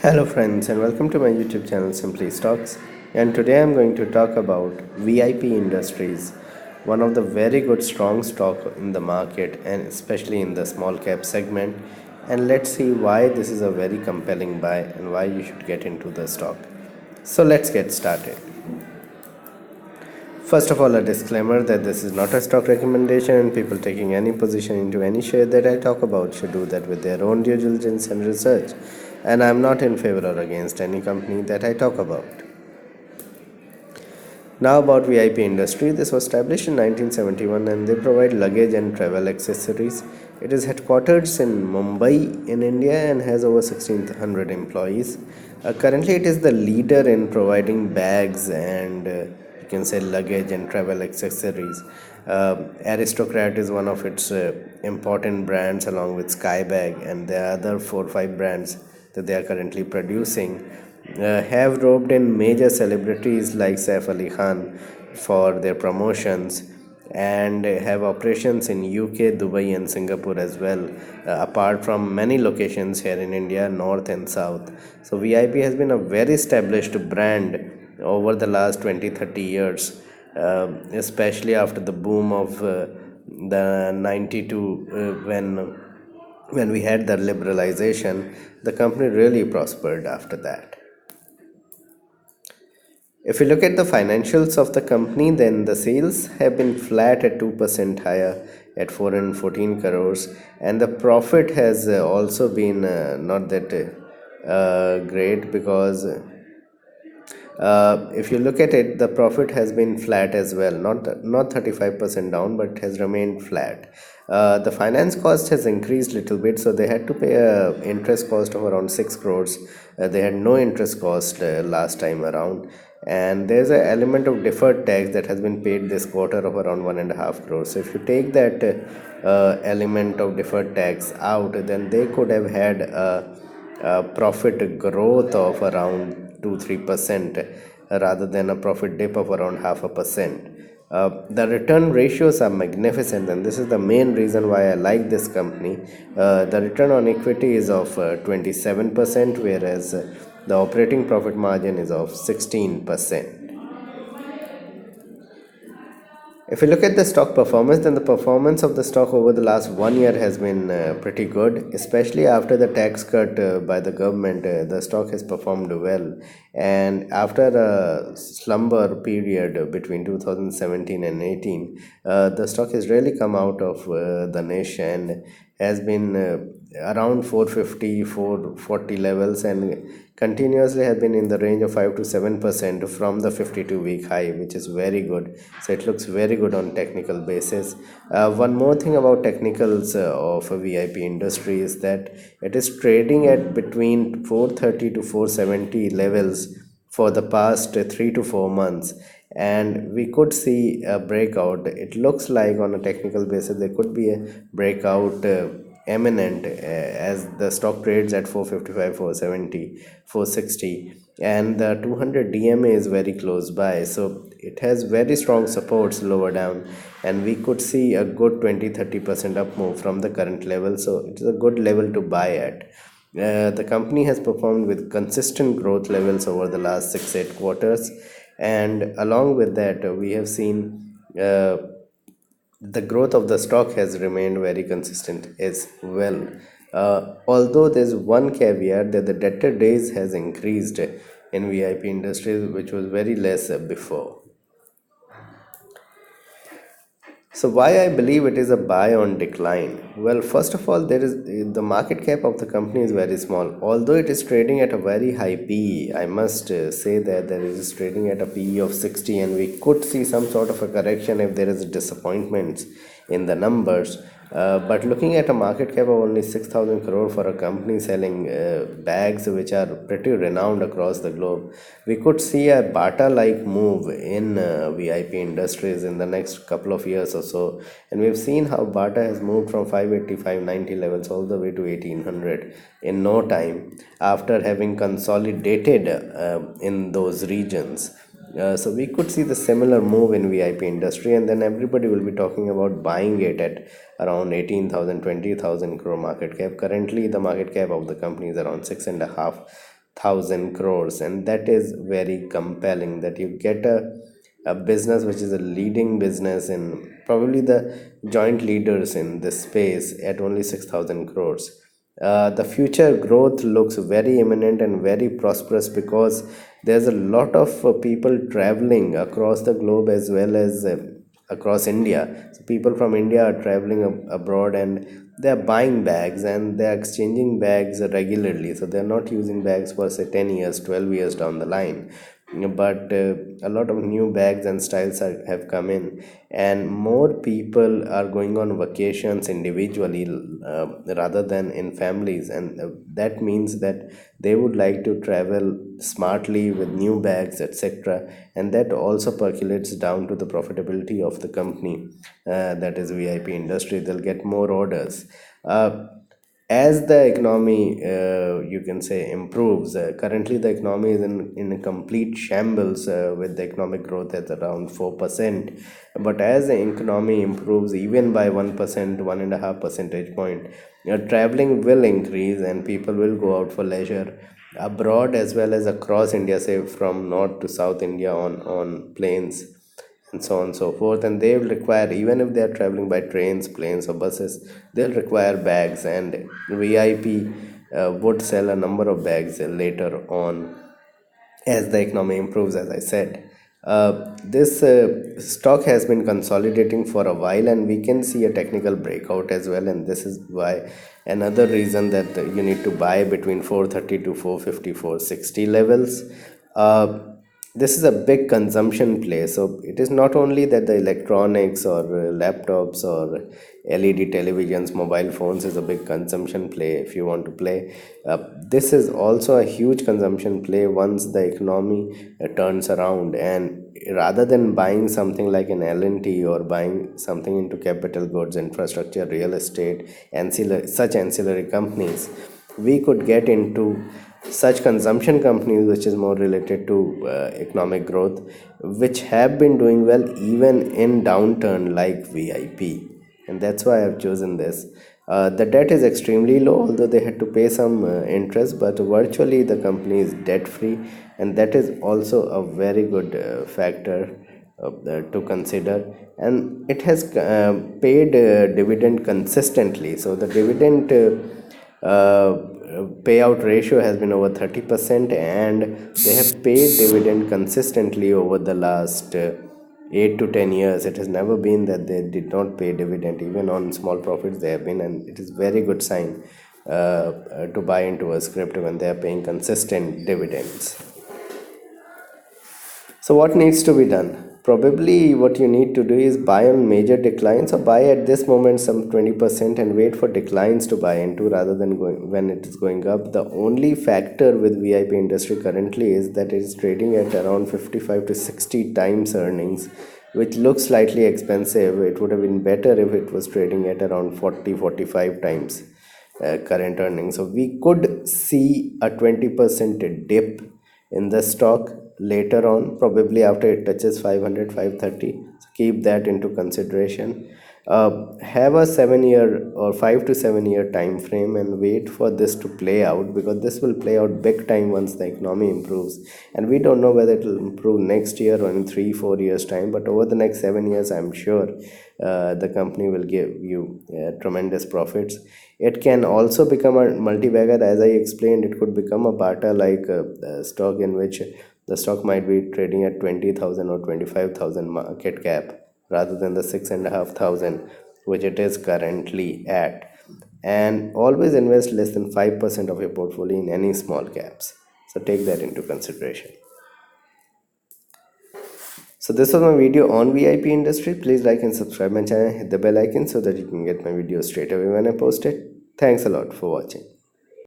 Hello, friends, and welcome to my YouTube channel Simply Stocks. And today I'm going to talk about VIP Industries, one of the very good strong stock in the market and especially in the small cap segment. And let's see why this is a very compelling buy and why you should get into the stock. So let's get started. First of all, a disclaimer that this is not a stock recommendation, and people taking any position into any share that I talk about should do that with their own due diligence and research. And I'm not in favor or against any company that I talk about. Now, about VIP Industry, this was established in 1971 and they provide luggage and travel accessories. It is headquartered in Mumbai in India and has over 1600 employees. Currently, it is the leader in providing bags and you can say luggage and travel accessories. Aristocrat is one of its important brands along with Skybag, and there are other 4 or 5 brands that they are currently producing have roped in major celebrities like Saif Ali Khan for their promotions and have operations in UK, Dubai, and Singapore as well, apart from many locations here in India, north and south. So, VIP has been a very established brand over the last 20-30 years, especially after the boom of the 92 when we had the liberalization. The company really prospered after that. If you look at the financials of the company, then the sales have been flat at 2% higher at 414 crores, and the profit has also been not that great because if you look at it, the profit has been flat as well, not 35% down, but has remained flat. The finance cost has increased little bit, so they had to pay a interest cost of around 6 crores. They had no interest cost last time around, and there's an element of deferred tax that has been paid this quarter of around 1.5 crores. So if you take that element of deferred tax out, then they could have had a profit growth of around 2-3% rather than a profit dip of around 0.5%. The return ratios are magnificent, and this is the main reason why I like this company. The return on equity is of 27%, whereas the operating profit margin is of 16%. If you look at the stock performance, then the performance of the stock over the last 1 year has been pretty good, especially after the tax cut by the government. The stock has performed well, and after a slumber period between 2017 and 18, the stock has really come out of the niche and has been around 450 440 levels and continuously has been in the range of 5 to 7% from the 52-week high, which is very good. So it looks very good on technical basis. One more thing about technicals of a VIP industry is that it is trading at between 430 to 470 levels for the past 3 to 4 months, and we could see a breakout. It looks like on a technical basis there could be a breakout eminent as the stock trades at 455, 470, 460, and the 200 DMA is very close by, so it has very strong supports lower down, and we could see a good 20-30% up move from the current level. So it is a good level to buy at. The company has performed with consistent growth levels over the last 6-8 quarters, and along with that, we have seen the growth of the stock has remained very consistent as well. Although there's one caveat that the debtor days has increased in VIP industries, which was very less before. So why I believe it is a buy on decline? Well, first of all, there is the market cap of the company is very small. Although it is trading at a very high PE, I must say that there is trading at a PE of 60, and we could see some sort of a correction if there is disappointments in the numbers. But looking at a market cap of only 6,000 crore for a company selling bags which are pretty renowned across the globe, we could see a Bata-like move in VIP industries in the next couple of years or so. And we've seen how Bata has moved from 580, 590 levels all the way to 1800 in no time after having consolidated in those regions. So we could see the similar move in VIP industry, and then everybody will be talking about buying it at around 18,000, 20,000 crore market cap. Currently, the market cap of the company is around 6.5 thousand crores, and that is very compelling that you get a business which is a leading business in probably the joint leaders in this space at only 6,000 crores. The future growth looks very imminent and very prosperous because there's a lot of people traveling across the globe as well as across India. So people from India are traveling abroad and they are buying bags and they are exchanging bags regularly. So they're not using bags for say 10 years, 12 years down the line. But a lot of new bags and styles have come in, and more people are going on vacations individually rather than in families, and that means that they would like to travel smartly with new bags, etc., and that also percolates down to the profitability of the company, that is VIP industry. They'll get more orders. As the economy, you can say, improves. Currently the economy is in a complete shambles, with the economic growth at around 4%, but as the economy improves even by 1%, 1.5 percentage point, traveling will increase and people will go out for leisure abroad as well as across India, say from north to south India on planes and so on and so forth. And they will require, even if they are traveling by trains, planes, or buses, they'll require bags, and VIP would sell a number of bags later on as the economy improves, as I said. This stock has been consolidating for a while, and we can see a technical breakout as well. And this is why another reason that you need to buy between 430 to 450, 460 levels. This is a big consumption play. So it is not only that the electronics or laptops or LED televisions, mobile phones is a big consumption play if you want to play. This is also a huge consumption play once the economy turns around. And rather than buying something like an L&T or buying something into capital goods, infrastructure, real estate, such ancillary companies, we could get into such consumption companies which is more related to economic growth, which have been doing well even in downturn like VIP, and that's why I've chosen this. The debt is extremely low, although they had to pay some interest, but virtually the company is debt free, and that is also a very good factor to consider. And it has paid dividend consistently. So the dividend payout ratio has been over 30%, and they have paid dividend consistently over the last 8 to 10 years. It has never been that they did not pay dividend. Even on small profits they have been, and it is very good sign to buy into a script when they are paying consistent dividends. So what needs to be done? Probably what you need to do is buy on major declines, or buy at this moment some 20% and wait for declines to buy into rather than going when it is going up. The only factor with VIP industry currently is that it is trading at around 55 to 60 times earnings, which looks slightly expensive. It would have been better if it was trading at around 40, 45 times current earnings. So we could see a 20% dip in the stock later on, probably after it touches 500, 530. So keep that into consideration. Have a 7 year or 5 to 7 year time frame and wait for this to play out, because this will play out big time once the economy improves. And we don't know whether it will improve next year or in 3 4 years time, but over the next 7 years I'm sure the company will give you tremendous profits. It can also become a multi-bagger. As I explained, it could become a bata like stock, in which the stock might be trading at 20,000 or 25,000 market cap rather than the 6,500 which it is currently at. And always invest less than 5% of your portfolio in any small caps. So take that into consideration. So this was my video on VIP industry. Please like and subscribe my channel, hit the bell icon so that you can get my videos straight away when I post it. Thanks a lot for watching.